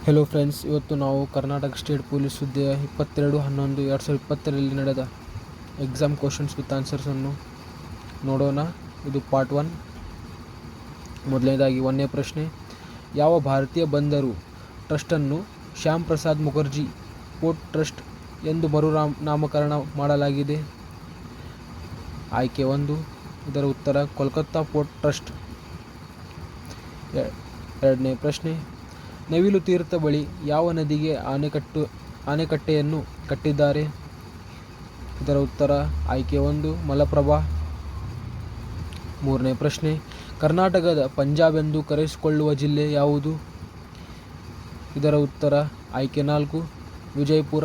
Hello friends, ಇವತ್ತು ನಾವು Karnataka state police ಹುದ್ದೆಯ 22/11/2020ರಲ್ಲಿ ನಡೆದ ಎಕ್ಸಾಮ್ ಕ್ವಶನ್ಸ್ ವಿತ್ ಆನ್ಸರ್ಸನ್ನು ನೋಡೋಣ. ಇದು ಪಾರ್ಟ್ 1. ಮೊದಲನೇದಾಗಿ 1ನೇ ಪ್ರಶ್ನೆ. ಯಾವ ಭಾರತೀಯ ಬಂದರು ಟ್ರಸ್ಟನ್ನು ಶ್ಯಾಮ್ ಪ್ರಸಾದ್ ಮುಖರ್ಜಿ ಪೋರ್ಟ್ ಟ್ರಸ್ಟ್ ಎಂದು ನಾಮಕರಣ ಮಾಡಲಾಗಿದೆ? ಆಯ್ಕೆ 1, ಇದರ ಉತ್ತರ ಕೋಲ್ಕತ್ತಾ ಪೋರ್ಟ್ ಟ್ರಸ್ಟ್. 2ನೇ ಪ್ರಶ್ನೆ. ನವಿಲು ತೀರ್ಥ ಬಳಿ ಯಾವ ನದಿಗೆ ಆಣೆಕಟ್ಟೆಯನ್ನು ಕಟ್ಟಿದ್ದಾರೆ? ಇದರ ಉತ್ತರ ಆಯ್ಕೆ 1, ಮಲಪ್ರಭಾ. 3ನೇ ಪ್ರಶ್ನೆ. ಕರ್ನಾಟಕದ ಪಂಜಾಬ್ ಎಂದು ಕರೆಸಿಕೊಳ್ಳುವ ಜಿಲ್ಲೆ ಯಾವುದು? ಇದರ ಉತ್ತರ ಆಯ್ಕೆ 4, ವಿಜಯಪುರ.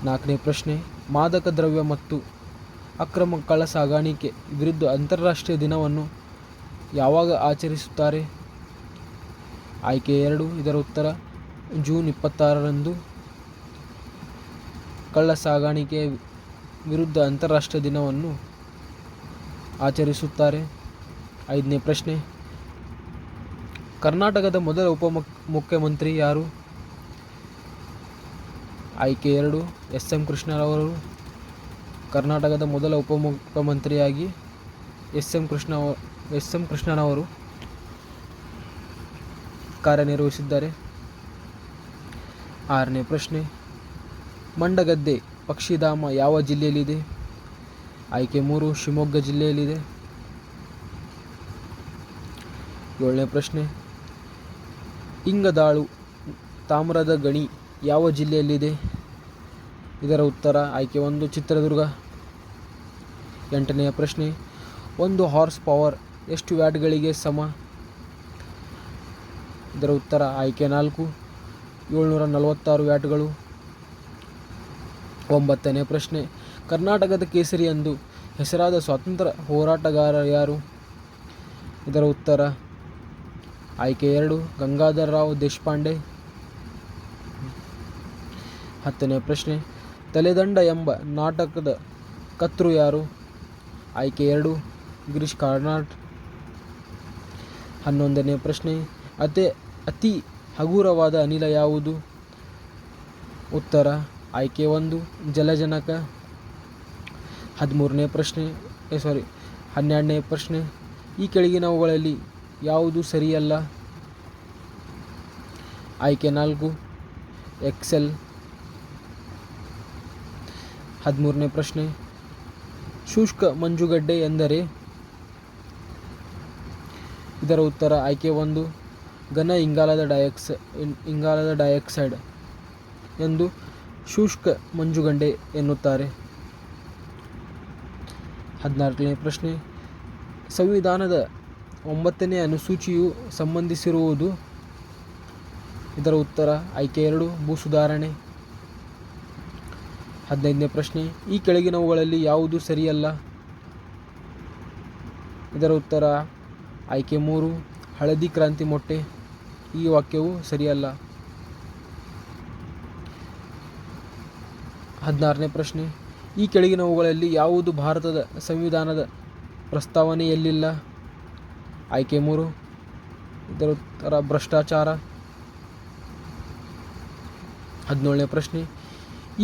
4ನೇ ಪ್ರಶ್ನೆ. ಮಾದಕ ದ್ರವ್ಯ ಮತ್ತು ಅಕ್ರಮ ಕಳ್ಳ ಸಾಗಾಣಿಕೆ ವಿರುದ್ಧ ಅಂತಾರಾಷ್ಟ್ರೀಯ ದಿನವನ್ನು ಯಾವಾಗ ಆಚರಿಸುತ್ತಾರೆ? ಆಯ್ಕೆ 2, ಇದರ ಉತ್ತರ ಜೂನ್ 26ರಂದು ಕಳ್ಳ ಸಾಗಾಣಿಕೆ ವಿರುದ್ಧ ಅಂತಾರಾಷ್ಟ್ರೀಯ ದಿನವನ್ನು ಆಚರಿಸುತ್ತಾರೆ. 5ನೇ ಪ್ರಶ್ನೆ. ಕರ್ನಾಟಕದ ಮೊದಲ ಉಪಮುಖ್ಯಮಂತ್ರಿ ಯಾರು? ಆಯ್ಕೆ 2, ಎಸ್.ಎಂ. ಕೃಷ್ಣರವರು. ಕರ್ನಾಟಕದ ಮೊದಲ ಉಪಮುಖ್ಯಮಂತ್ರಿಯಾಗಿ ಎಸ್.ಎಂ. ಕೃಷ್ಣನವರು ಕಾರ್ಯನಿರ್ವಹಿಸಿದ್ದಾರೆ. 6ನೇ ಪ್ರಶ್ನೆ. ಮಂಡಗದ್ದೆ ಪಕ್ಷಿಧಾಮ ಯಾವ ಜಿಲ್ಲೆಯಲ್ಲಿದೆ? ಆಯ್ಕೆ 3, ಶಿವಮೊಗ್ಗ ಜಿಲ್ಲೆಯಲ್ಲಿದೆ. 7ನೇ ಪ್ರಶ್ನೆ. ಇಂಗದಾಳು ತಾಮ್ರದ ಗಣಿ ಯಾವ ಜಿಲ್ಲೆಯಲ್ಲಿದೆ? ಇದರ ಉತ್ತರ ಆಯ್ಕೆ 1, ಚಿತ್ರದುರ್ಗ. 8ನೇ ಪ್ರಶ್ನೆ. 1 ಹಾರ್ಸ್ ಪವರ್ ಎಷ್ಟು ವ್ಯಾಟ್ಗಳಿಗೆ ಸಮ? ಇದರ ಉತ್ತರ ಆಯ್ಕೆ 4, 746 ವ್ಯಾಟ್ಗಳು. 9ನೇ ಪ್ರಶ್ನೆ. ಕರ್ನಾಟಕದ ಕೇಸರಿ ಎಂದು ಹೆಸರಾದ ಸ್ವಾತಂತ್ರ್ಯ ಹೋರಾಟಗಾರ ಯಾರು? ಇದರ ಉತ್ತರ ಆಯ್ಕೆ 2, ಗಂಗಾಧರರಾವ್ ದೇಶಪಾಂಡೆ. 10ನೇ ಪ್ರಶ್ನೆ. ತಲೆದಂಡ ಎಂಬ ನಾಟಕದ ಕರ್ತೃ ಯಾರು? ಆಯ್ಕೆ 2, ಗಿರೀಶ್ ಕಾರ್ನಾಡ್. 11ನೇ ಪ್ರಶ್ನೆ. ಅತಿ ಹಗುರವಾದ ಅನಿಲ ಯಾವುದು? ಉತ್ತರ ಆಯ್ಕೆ 1, ಜಲಜನಕ. 12ನೇ ಪ್ರಶ್ನೆ. ಈ ಕೆಳಗಿನವುಗಳಲ್ಲಿ ಯಾವುದು ಸರಿಯಲ್ಲ? ಆಯ್ಕೆ 4, ಎಕ್ಸೆಲ್. 13ನೇ ಪ್ರಶ್ನೆ. ಶುಷ್ಕ ಮಂಜುಗಡ್ಡೆ ಎಂದರೆ? ಇದರ ಉತ್ತರ ಆಯ್ಕೆ 1, ಘನ ಇಂಗಾಲದ ಡೈಆಕ್ಸೈಡ್ ಎಂದು ಶುಷ್ಕ ಮಂಜುಗಡ್ಡೆ ಎನ್ನುತ್ತಾರೆ. 14ನೇ ಪ್ರಶ್ನೆ. ಸಂವಿಧಾನದ 9ನೇ ಅನುಸೂಚಿಯು ಸಂಬಂಧಿಸಿರುವುದು? ಇದರ ಉತ್ತರ ಆಯ್ಕೆ 2, ಭೂ ಸುಧಾರಣೆ. 15ನೇ ಪ್ರಶ್ನೆ. ಈ ಕೆಳಗಿನವುಗಳಲ್ಲಿ ಯಾವುದು ಸರಿಯಲ್ಲ? ಇದರ ಉತ್ತರ ಆಯ್ಕೆ 3, ಹಳದಿ ಕ್ರಾಂತಿ ಮೊಟ್ಟೆ. ಈ ವಾಕ್ಯವು ಸರಿಯಲ್ಲ. 16ನೇ ಪ್ರಶ್ನೆ. ಈ ಕೆಳಗಿನವುಗಳಲ್ಲಿ ಯಾವುದು ಭಾರತದ ಸಂವಿಧಾನದ ಪ್ರಸ್ತಾವನೆಯಲ್ಲಿಲ್ಲ? ಆಯ್ಕೆ 3, ಇದರ ಉತ್ತರ ಭ್ರಷ್ಟಾಚಾರ. 17ನೇ ಪ್ರಶ್ನೆ.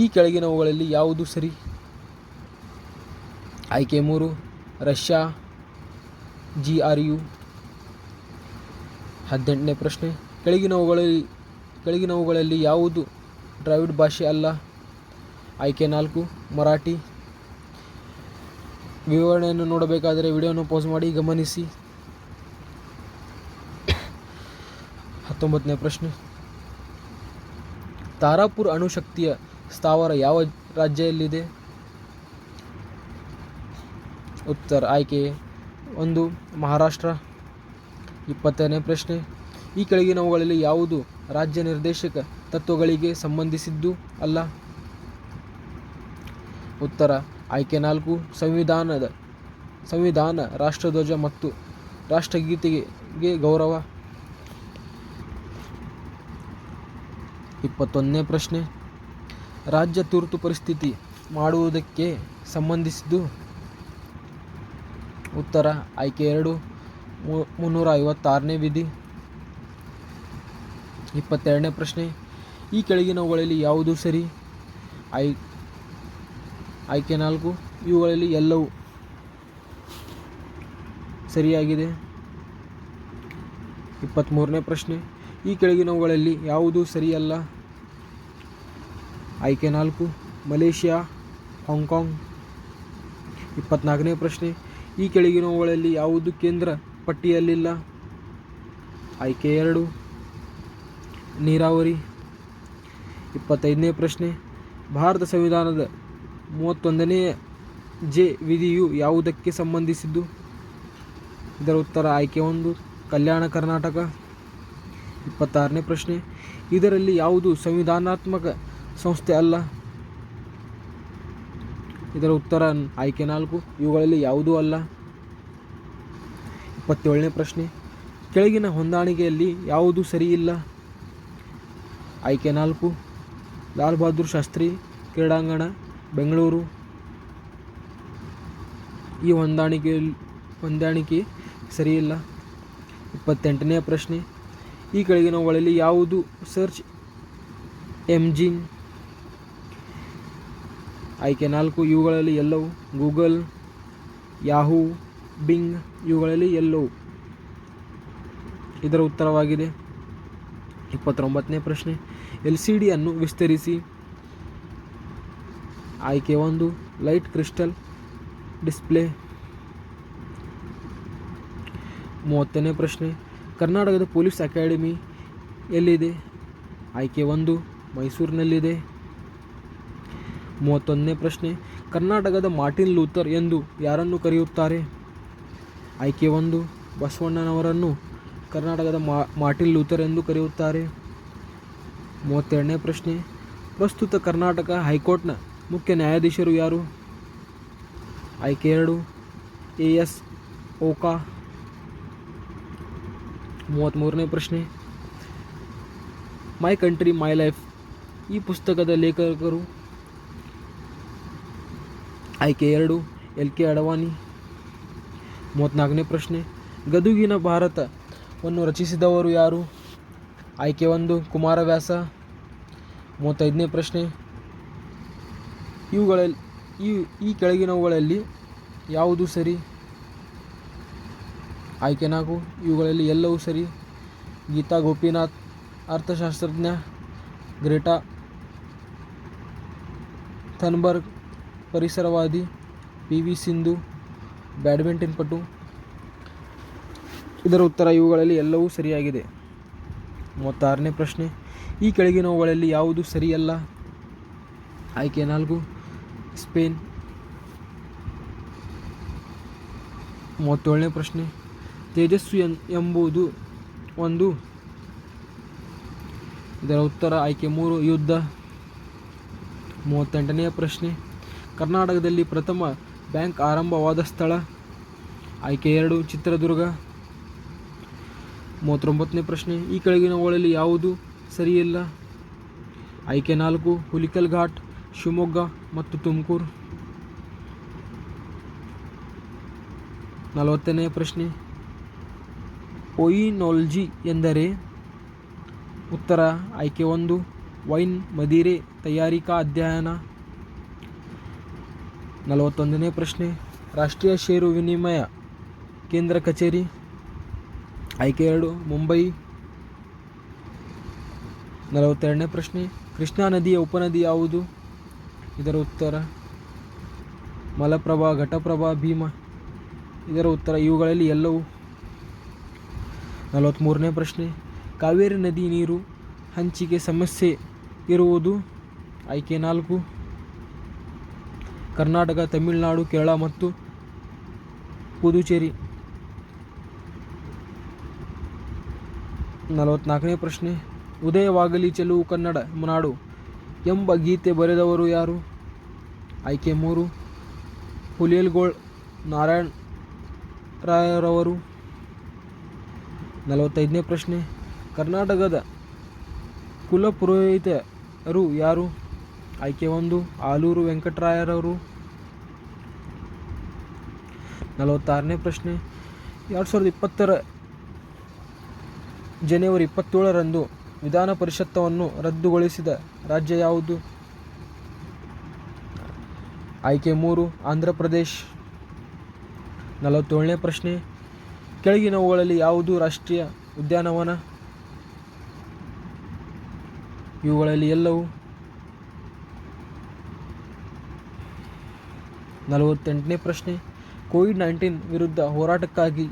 ಈ ಕೆಳಗಿನವುಗಳಲ್ಲಿ ಯಾವುದು ಸರಿ? ಆಯ್ಕೆ 3, ರಷ್ಯಾ, GRU. 18ನೇ ಪ್ರಶ್ನೆ. ಕೆಳಗಿನವುಗಳಲ್ಲಿ ಯಾವುದು ದ್ರಾವಿಡ್ ಭಾಷೆ ಅಲ್ಲ? ಆಯ್ಕೆ 4, ಮರಾಠಿ. ವಿವರಣೆಯನ್ನು ನೋಡಬೇಕಾದರೆ ವಿಡಿಯೋವನ್ನು ಪಾಸ್ ಮಾಡಿ ಗಮನಿಸಿ. 19ನೇ ಪ್ರಶ್ನೆ. ತಾರಾಪುರ ಅಣುಶಕ್ತಿಯ ಸ್ಥಾವರ ಯಾವ ರಾಜ್ಯದಲ್ಲಿದೆ? ಉತ್ತರ ಆಯ್ಕೆ 1, ಮಹಾರಾಷ್ಟ್ರ. 20ನೇ ಪ್ರಶ್ನೆ. ಈ ಕೆಳಗಿನವುಗಳಲ್ಲಿ ಯಾವುದು ರಾಜ್ಯ ನಿರ್ದೇಶಕ ತತ್ವಗಳಿಗೆ ಸಂಬಂಧಿಸಿದ್ದು ಅಲ್ಲ? ಉತ್ತರ ಆಯ್ಕೆ 4, ಸಂವಿಧಾನ, ರಾಷ್ಟ್ರಧ್ವಜ ಮತ್ತು ರಾಷ್ಟ್ರಗೀತೆಗೆ ಗೌರವ. 21ನೇ ಪ್ರಶ್ನೆ. ರಾಜ್ಯ ತುರ್ತು ಪರಿಸ್ಥಿತಿ ಮಾಡುವುದಕ್ಕೆ ಸಂಬಂಧಿಸಿದ್ದು? ಉತ್ತರ ಆಯ್ಕೆ 2 356ನೇ ವಿಧಿ. 22ನೇ ಪ್ರಶ್ನೆ, ಈ ಕೆಳಗಿನವುಗಳಲ್ಲಿ ಯಾವುದು ಸರಿ? ಆಯ್ಕೆ 4, ಇವುಗಳಲ್ಲಿ ಎಲ್ಲವೂ ಸರಿಯಾಗಿದೆ. 23ನೇ ಪ್ರಶ್ನೆ, ಈ ಕೆಳಗಿನವುಗಳಲ್ಲಿ ಯಾವುದು ಸರಿಯಲ್ಲ? ಆಯ್ಕೆ 4, ಮಲೇಷಿಯಾ, ಹಾಂಗ್ಕಾಂಗ್. 24ನೇ ಪ್ರಶ್ನೆ, ಈ ಕೆಳಗಿನವುಗಳಲ್ಲಿ ಯಾವುದು ಕೇಂದ್ರ ಪಟ್ಟಿಯಲ್ಲಿಲ್ಲ? ಆಯ್ಕೆ 2, ನೀರಾವರಿ. 25ನೇ ಪ್ರಶ್ನೆ, ಭಾರತ ಸಂವಿಧಾನದ 31ನೇ ಜೆ ವಿಧಿಯು ಯಾವುದಕ್ಕೆ ಸಂಬಂಧಿಸಿದ್ದು? ಇದರ ಉತ್ತರ ಆಯ್ಕೆ 1, ಕಲ್ಯಾಣ ಕರ್ನಾಟಕ. 26ನೇ ಪ್ರಶ್ನೆ, ಇದರಲ್ಲಿ ಯಾವುದು ಸಂವಿಧಾನಾತ್ಮಕ ಸಂಸ್ಥೆ ಅಲ್ಲ? ಇದರ ಉತ್ತರ ಆಯ್ಕೆ 4, ಇವುಗಳಲ್ಲಿ ಯಾವುದೂ ಅಲ್ಲ. 27ನೇ ಪ್ರಶ್ನೆ, ಕೆಳಗಿನ ಹೊಂದಾಣಿಕೆಯಲ್ಲಿ ಯಾವುದು ಸರಿಯಿಲ್ಲ? ಆಯ್ಕೆ 4, ಲಾಲ್ ಬಹದ್ದೂರ್ ಶಾಸ್ತ್ರಿ ಕ್ರೀಡಾಂಗಣ, ಬೆಂಗಳೂರು. ಈ ಹೊಂದಾಣಿಕೆ ಸರಿಯಿಲ್ಲ. 28ನೇ ಪ್ರಶ್ನೆ, ಈ ಕೆಳಗಿನವುಗಳಲ್ಲಿ ಯಾವುದು ಸರ್ಚ್ ಎಂಜಿನ್? ಆಯ್ಕೆ 4, ಇವುಗಳಲ್ಲಿ ಎಲ್ಲವೂ. Google, Yahoo, being. ಇವುಗಳಲ್ಲಿ ಎಲ್ಲವೂ ಇದರ ಉತ್ತರವಾಗಿದೆ. 29ನೇ ಪ್ರಶ್ನೆ, LCD ಅನ್ನು ವಿಸ್ತರಿಸಿ. ಆಯ್ಕೆ 1, ಲೈಟ್ ಕ್ರಿಸ್ಟಲ್ ಡಿಸ್ಪ್ಲೇ. 30ನೇ ಪ್ರಶ್ನೆ, ಕರ್ನಾಟಕದ ಪೊಲೀಸ್ ಅಕಾಡೆಮಿ ಎಲ್ಲಿದೆ? ಆಯ್ಕೆ 1, ಮೈಸೂರಿನಲ್ಲಿದೆ. 31ನೇ ಪ್ರಶ್ನೆ, ಕರ್ನಾಟಕದ ಮಾರ್ಟಿನ್ ಲೂಥರ್ ಎಂದು ಯಾರನ್ನು ಕರೆಯುತ್ತಾರೆ? ಆಯ್ಕೆ 1, ಬಸವಣ್ಣನವರನ್ನು ಕರ್ನಾಟಕದ ಮಾರ್ಟಿನ್ ಲೂಥರ್ ಎಂದು ಕರೆಯುತ್ತಾರೆ. 32ನೇ ಪ್ರಶ್ನೆ, ಪ್ರಸ್ತುತ ಕರ್ನಾಟಕ ಹೈಕೋರ್ಟ್ನ ಮುಖ್ಯ ನ್ಯಾಯಾಧೀಶರು ಯಾರು? ಆಯ್ಕೆ 2, AS ಓಕಾ. 33ನೇ ಪ್ರಶ್ನೆ, ಮೈ ಕಂಟ್ರಿ ಮೈ ಲೈಫ್ ಈ ಪುಸ್ತಕದ ಲೇಖಕರು? ಆಯ್ಕೆ 2, LK ಅಡವಾಣಿ. 34ನೇ ಪ್ರಶ್ನೆ, ಗದುಗಿನ ಭಾರತವನ್ನು ರಚಿಸಿದವರು ಯಾರು? ಆಯ್ಕೆ 1, ಕುಮಾರವ್ಯಾಸ. 35ನೇ ಪ್ರಶ್ನೆ, ಈ ಕೆಳಗಿನವುಗಳಲ್ಲಿ ಯಾವುದು ಸರಿ? ಆಯ್ಕೆ 4, ಇವುಗಳಲ್ಲಿ ಎಲ್ಲವೂ ಸರಿ. ಗೀತಾ ಗೋಪಿನಾಥ್, ಅರ್ಥಶಾಸ್ತ್ರಜ್ಞ. ಗ್ರೇಟಾ ಥನ್ಬರ್ಗ್, ಪರಿಸರವಾದಿ. PV ಸಿಂಧು, ಬ್ಯಾಡ್ಮಿಂಟನ್ ಪಟು. ಇದರ ಉತ್ತರ ಇವುಗಳಲ್ಲಿ ಎಲ್ಲವೂ ಸರಿಯಾಗಿದೆ. 36ನೇ ಪ್ರಶ್ನೆ, ಈ ಕೆಳಗಿನವುಗಳಲ್ಲಿ ಯಾವುದು ಸರಿಯಲ್ಲ? ಆಯ್ಕೆ 4, ಸ್ಪೇನ್. 37ನೇ ಪ್ರಶ್ನೆ, ತೇಜಸ್ವಿ ಎಂಬುದು ಒಂದು? ಇದರ ಉತ್ತರ ಆಯ್ಕೆ 3, ಯುದ್ಧ. 38ನೇ ಪ್ರಶ್ನೆ, ಕರ್ನಾಟಕದಲ್ಲಿ ಪ್ರಥಮ ಬ್ಯಾಂಕ್ ಆರಂಭವಾದ ಸ್ಥಳ? ಆಯ್ಕೆ 2, ಚಿತ್ರದುರ್ಗ. 39ನೇ ಪ್ರಶ್ನೆ, ಈ ಕೆಳಗಿನವುಗಳಲ್ಲಿ ಯಾವುದು ಸರಿಯಿಲ್ಲ? ಆಯ್ಕೆ 4, ಹುಲಿಕಲ್ ಘಾಟ್, ಶಿವಮೊಗ್ಗ ಮತ್ತು ತುಮಕೂರು. 40ನೇ ಪ್ರಶ್ನೆ, ಓಯಿನೋಲಜಿ ಎಂದರೆ? ಉತ್ತರ ಆಯ್ಕೆ 1, ವೈನ್ ಮದಿರೆ ತಯಾರಿಕಾ ಅಧ್ಯಯನ. 41ನೇ ಪ್ರಶ್ನೆ, ರಾಷ್ಟ್ರೀಯ ಷೇರು ವಿನಿಮಯ ಕೇಂದ್ರ ಕಚೇರಿ? ಆಯ್ಕೆ 2, ಮುಂಬೈ. 42ನೇ ಪ್ರಶ್ನೆ, ಕೃಷ್ಣಾ ನದಿಯ ಉಪನದಿ ಯಾವುದು? ಇದರ ಉತ್ತರ ಮಲಪ್ರಭಾ, ಘಟಪ್ರಭಾ, ಭೀಮಾ. ಇದರ ಉತ್ತರ ಇವುಗಳಲ್ಲಿ ಎಲ್ಲವೂ. 43ನೇ ಪ್ರಶ್ನೆ, ಕಾವೇರಿ ನದಿ ನೀರು ಹಂಚಿಕೆ ಸಮಸ್ಯೆ ಇರುವುದು? ಆಯ್ಕೆ 4, ಕರ್ನಾಟಕ, ತಮಿಳುನಾಡು, ಕೇರಳ ಮತ್ತು ಪುದುಚೇರಿ. 44ನೇ ಪ್ರಶ್ನೆ, ಉದಯವಾಗಲಿ ಚೆಲುವು ಕನ್ನಡ ನಾಡು ಎಂಬ ಗೀತೆ ಬರೆದವರು ಯಾರು? ಆಯ್ಕೆ 3, ಹುಲಿಯಲ್ಗೋಳ್ ನಾರಾಯಣ್ ರಾಯರವರು. 45ನೇ ಪ್ರಶ್ನೆ, ಕರ್ನಾಟಕದ ಕುಲಪುರೋಹಿತರು ಯಾರು? ಆಯ್ಕೆ 1, ಆಲೂರು ವೆಂಕಟರಾಯರವರು. 46ನೇ ಪ್ರಶ್ನೆ, 2020 ಜನವರಿ 27ರಂದು ವಿಧಾನ ಪರಿಷತ್ತನ್ನು ರದ್ದುಗೊಳಿಸಿದ ರಾಜ್ಯ ಯಾವುದು? ಆಯ್ಕೆ 3 ಆಂಧ್ರ ಪ್ರದೇಶ್. 47ನೇ ಪ್ರಶ್ನೆ, ಕೆಳಗಿನವುಗಳಲ್ಲಿ ಯಾವುದು ರಾಷ್ಟ್ರೀಯ ಉದ್ಯಾನವನ? ಇವುಗಳಲ್ಲಿ ಎಲ್ಲವು. 48ನೇ ಪ್ರಶ್ನೆ, ಕೋವಿಡ್-19 ವಿರುದ್ಧ ಹೋರಾಟಕ್ಕಾಗಿ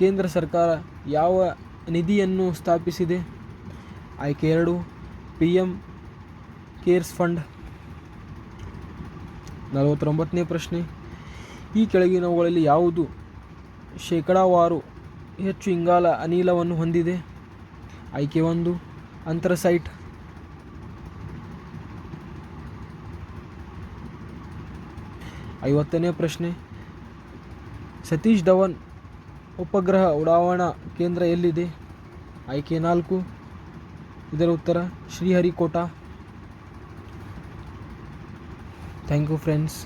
ಕೇಂದ್ರ ಸರ್ಕಾರ ಯಾವ ನಿಧಿಯನ್ನು ಸ್ಥಾಪಿಸಿದೆ? ಆಯ್ಕೆ 2 PM ಕೇರ್ಸ್ ಫಂಡ್. 49ನೇ ಪ್ರಶ್ನೆ, ಈ ಕೆಳಗಿನವುಗಳಲ್ಲಿ ಯಾವುದು ಶೇಕಡಾವಾರು ಹೆಚ್ಚು ಇಂಗಾಲ ಅನಿಲವನ್ನು ಹೊಂದಿದೆ? ಆಯ್ಕೆ 1 ಅಂಥ್ರಸೈಟ್. 50ನೇ ಪ್ರಶ್ನೆ, ಸತೀಶ್ ಧವನ್ ಉಪಗ್ರಹ ಉಡಾವಣಾ ಕೇಂದ್ರ ಎಲ್ಲಿದೆ? ಆಯ್ಕೆ 4 ಇದರ ಉತ್ತರ ಶ್ರೀಹರಿಕೋಟಾ. Thank you friends.